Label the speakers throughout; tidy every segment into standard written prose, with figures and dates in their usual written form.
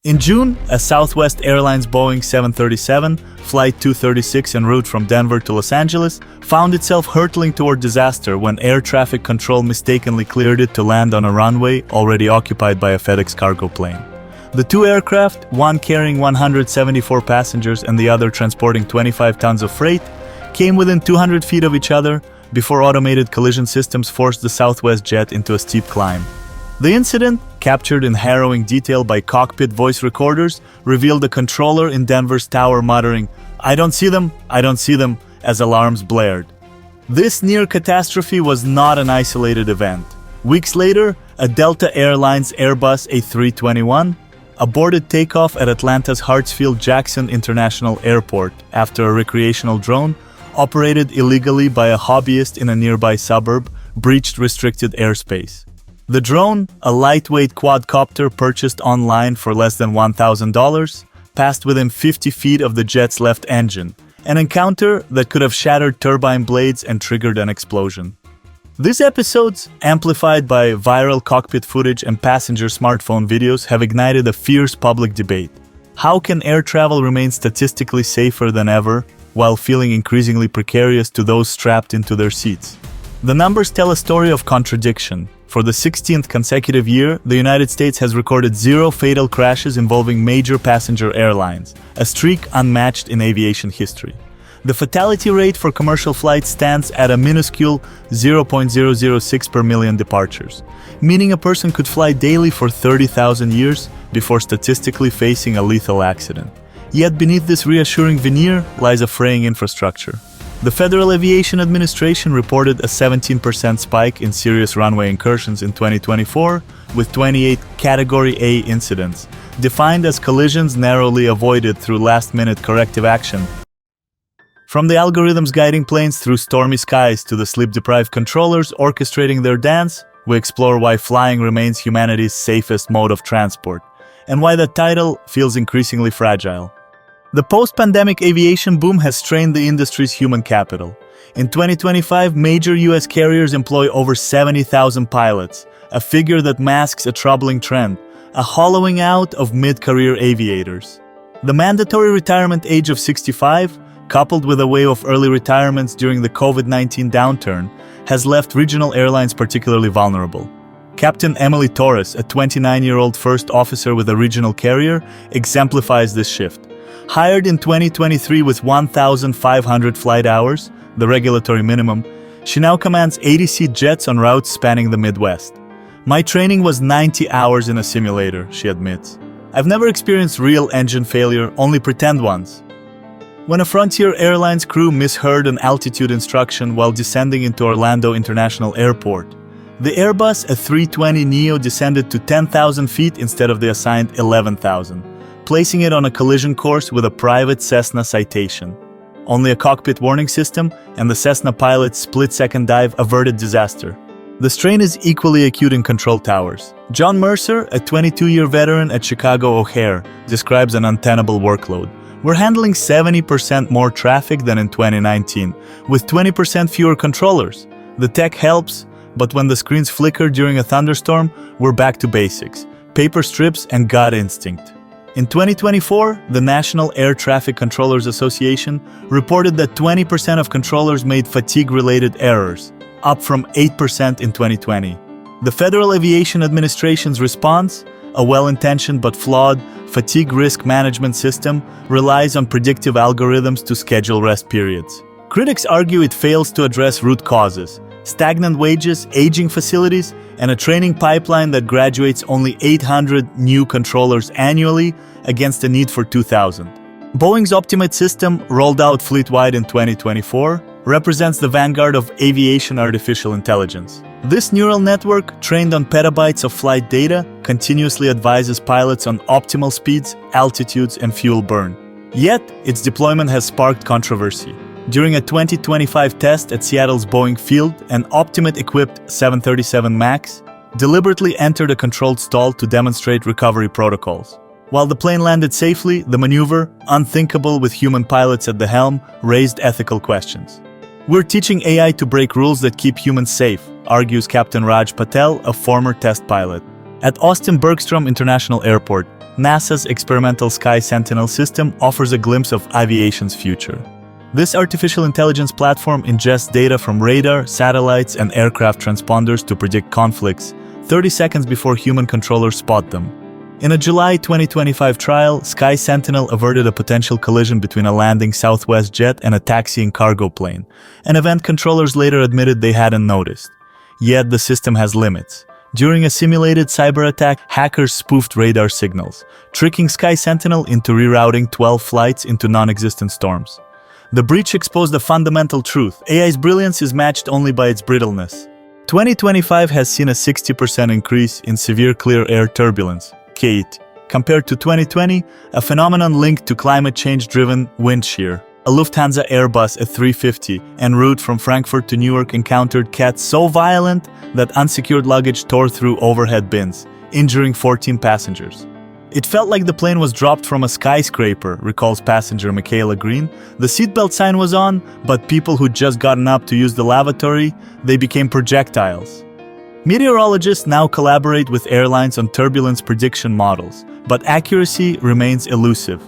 Speaker 1: In June, a Southwest Airlines Boeing 737, Flight 236 en route from Denver to Los Angeles, found itself hurtling toward disaster when air traffic control mistakenly cleared it to land on a runway already occupied by a FedEx cargo plane. The two aircraft, one carrying 174 passengers and the other transporting 25 tons of freight, came within 200 feet of each other before automated collision systems forced the Southwest jet into a steep climb. The incident, captured in harrowing detail by cockpit voice recorders, revealed a controller in Denver's tower muttering, "I don't see them, I don't see them," as alarms blared. This near catastrophe was not an isolated event. Weeks later, a Delta Airlines Airbus A321 aborted takeoff at Atlanta's Hartsfield-Jackson International Airport after a recreational drone, operated illegally by a hobbyist in a nearby suburb, breached restricted airspace. The drone, a lightweight quadcopter purchased online for less than $1,000, passed within 50 feet of the jet's left engine, an encounter that could have shattered turbine blades and triggered an explosion. These episodes, amplified by viral cockpit footage and passenger smartphone videos, have ignited a fierce public debate. How can air travel remain statistically safer than ever, while feeling increasingly precarious to those strapped into their seats? The numbers tell a story of contradiction. For the 16th consecutive year, the United States has recorded 0 fatal crashes involving major passenger airlines, a streak unmatched in aviation history. The fatality rate for commercial flights stands at a minuscule 0.006 per million departures, meaning a person could fly daily for 30,000 years before statistically facing a lethal accident. Yet beneath this reassuring veneer lies a fraying infrastructure. The Federal Aviation Administration reported a 17% spike in serious runway incursions in 2024, with 28 Category A incidents, defined as collisions narrowly avoided through last-minute corrective action. From the algorithms guiding planes through stormy skies to the sleep-deprived controllers orchestrating their dance, we explore why flying remains humanity's safest mode of transport, and why that title feels increasingly fragile. The post-pandemic aviation boom has strained the industry's human capital. In 2025, major U.S. carriers employ over 70,000 pilots, a figure that masks a troubling trend, a hollowing out of mid-career aviators. The mandatory retirement age of 65, coupled with a wave of early retirements during the COVID-19 downturn, has left regional airlines particularly vulnerable. Captain Emily Torres, a 29-year-old first officer with a regional carrier, exemplifies this shift. Hired in 2023 with 1,500 flight hours, the regulatory minimum, she now commands 80-seat jets on routes spanning the Midwest. "My training was 90 hours in a simulator," she admits. "I've never experienced real engine failure, only pretend ones." When a Frontier Airlines crew misheard an altitude instruction while descending into Orlando International Airport, the Airbus A320neo descended to 10,000 feet instead of the assigned 11,000. Placing it on a collision course with a private Cessna Citation. Only a cockpit warning system and the Cessna pilot's split-second dive averted disaster. The strain is equally acute in control towers. John Mercer, a 22-year veteran at Chicago O'Hare, describes an untenable workload. "We're handling 70% more traffic than in 2019, with 20% fewer controllers. The tech helps, but when the screens flicker during a thunderstorm, we're back to basics, paper strips and gut instinct." In 2024, the National Air Traffic Controllers Association reported that 20% of controllers made fatigue-related errors, up from 8% in 2020. The Federal Aviation Administration's response, a well-intentioned but flawed fatigue risk management system, relies on predictive algorithms to schedule rest periods. Critics argue it fails to address root causes: stagnant wages, aging facilities, and a training pipeline that graduates only 800 new controllers annually against a need for 2,000. Boeing's Optimate system, rolled out fleet-wide in 2024, represents the vanguard of aviation artificial intelligence. This neural network, trained on petabytes of flight data, continuously advises pilots on optimal speeds, altitudes, and fuel burn. Yet, its deployment has sparked controversy. During a 2025 test at Seattle's Boeing field, an Optimate-equipped 737 MAX deliberately entered a controlled stall to demonstrate recovery protocols. While the plane landed safely, the maneuver, unthinkable with human pilots at the helm, raised ethical questions. "We're teaching AI to break rules that keep humans safe," argues Captain Raj Patel, a former test pilot. At Austin Bergstrom International Airport, NASA's experimental Sky Sentinel system offers a glimpse of aviation's future. This artificial intelligence platform ingests data from radar, satellites, and aircraft transponders to predict conflicts 30 seconds before human controllers spot them. In a July 2025 trial, Sky Sentinel averted a potential collision between a landing Southwest jet and a taxiing cargo plane, an event controllers later admitted they hadn't noticed. Yet the system has limits. During a simulated cyber attack, hackers spoofed radar signals, tricking Sky Sentinel into rerouting 12 flights into non-existent storms. The breach exposed a fundamental truth: AI's brilliance is matched only by its brittleness. 2025 has seen a 60% increase in severe clear air turbulence, CAT, compared to 2020, a phenomenon linked to climate change-driven wind shear. A Lufthansa Airbus A350 en route from Frankfurt to Newark encountered CAT so violent that unsecured luggage tore through overhead bins, injuring 14 passengers. It felt like the plane was dropped from a skyscraper, recalls passenger Michaela Green. The seatbelt sign was on, but people who'd just gotten up to use the lavatory, they became projectiles. Meteorologists now collaborate with airlines on turbulence prediction models, but accuracy remains elusive.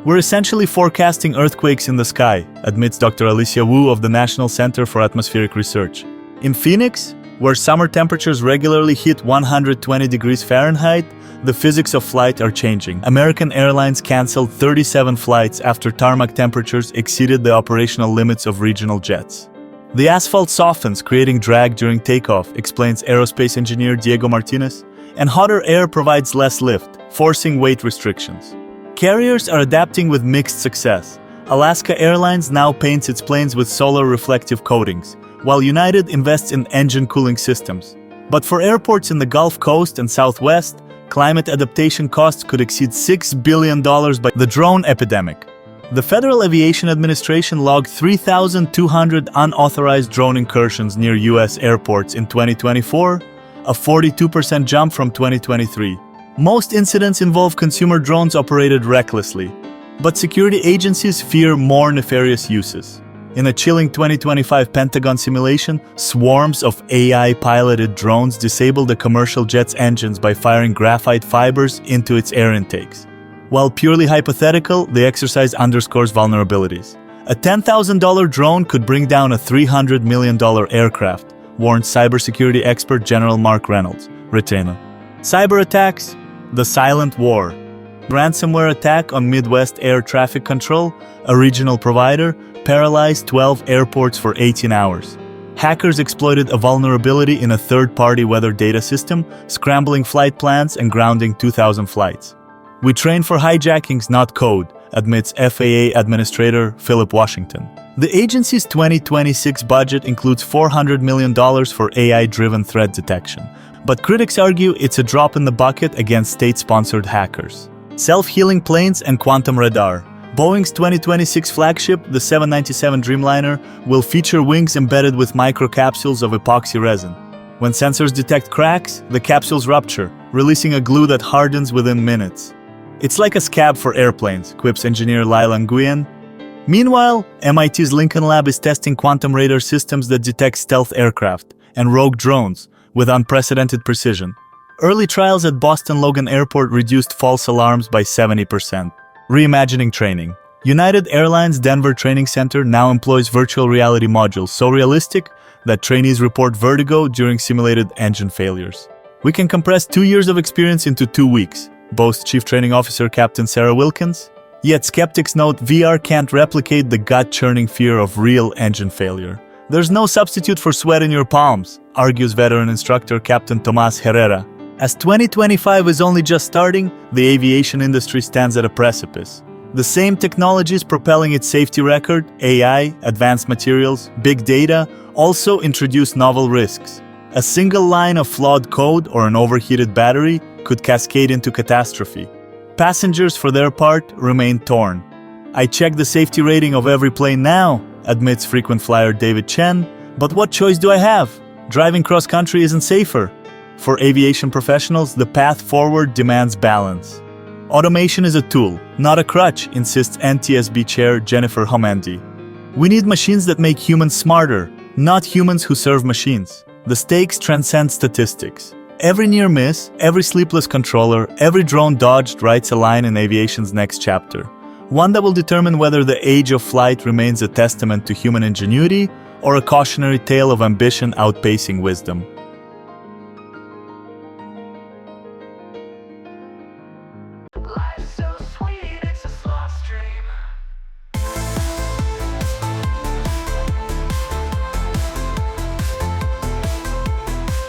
Speaker 1: We're essentially forecasting earthquakes in the sky, admits Dr. Alicia Wu of the National Center for Atmospheric Research. In Phoenix, where summer temperatures regularly hit 120 degrees Fahrenheit, the physics of flight are changing. American Airlines canceled 37 flights after tarmac temperatures exceeded the operational limits of regional jets. The asphalt softens, creating drag during takeoff, explains aerospace engineer Diego Martinez, and hotter air provides less lift, forcing weight restrictions. Carriers are adapting with mixed success. Alaska Airlines now paints its planes with solar reflective coatings, while United invests in engine cooling systems. But for airports in the Gulf Coast and Southwest, climate adaptation costs could exceed $6 billion by the drone epidemic. The Federal Aviation Administration logged 3,200 unauthorized drone incursions near U.S. airports in 2024, a 42% jump from 2023. Most incidents involve consumer drones operated recklessly, but security agencies fear more nefarious uses. In a chilling 2025 Pentagon simulation, swarms of AI-piloted drones disabled a commercial jet's engines by firing graphite fibers into its air intakes. While purely hypothetical, the exercise underscores vulnerabilities. A $10,000 drone could bring down a $300 million aircraft, warned cybersecurity expert General Mark Reynolds, retainer. Cyber attacks, the silent war. Ransomware attack on Midwest Air Traffic Control, a regional provider, paralyzed 12 airports for 18 hours. Hackers exploited a vulnerability in a third-party weather data system, scrambling flight plans and grounding 2,000 flights. We train for hijackings, not code, admits FAA Administrator Philip Washington. The agency's 2026 budget includes $400 million for AI-driven threat detection, but critics argue it's a drop in the bucket against state-sponsored hackers. Self-healing planes and quantum radar. Boeing's 2026 flagship, the 797 Dreamliner, will feature wings embedded with microcapsules of epoxy resin. When sensors detect cracks, the capsules rupture, releasing a glue that hardens within minutes. It's like a scab for airplanes, quips engineer Lila Nguyen. Meanwhile, MIT's Lincoln Lab is testing quantum radar systems that detect stealth aircraft and rogue drones with unprecedented precision. Early trials at Boston Logan Airport reduced false alarms by 70%. Reimagining training. United Airlines Denver Training Center now employs virtual reality modules so realistic that trainees report vertigo during simulated engine failures. We can compress 2 years of experience into 2 weeks, boasts Chief Training Officer Captain Sarah Wilkins. Yet skeptics note VR can't replicate the gut-churning fear of real engine failure. There's no substitute for sweat in your palms, argues veteran instructor Captain Tomas Herrera. As 2025 is only just starting, the aviation industry stands at a precipice. The same technologies propelling its safety record, AI, advanced materials, big data, also introduce novel risks. A single line of flawed code or an overheated battery could cascade into catastrophe. Passengers, for their part, remain torn. I check the safety rating of every plane now, admits frequent flyer David Chen, but what choice do I have? Driving cross-country isn't safer. For aviation professionals, the path forward demands balance. Automation is a tool, not a crutch, insists NTSB Chair Jennifer Homendy. We need machines that make humans smarter, not humans who serve machines. The stakes transcend statistics. Every near miss, every sleepless controller, every drone dodged writes a line in aviation's next chapter. One that will determine whether the age of flight remains a testament to human ingenuity or a cautionary tale of ambition outpacing wisdom.
Speaker 2: Life's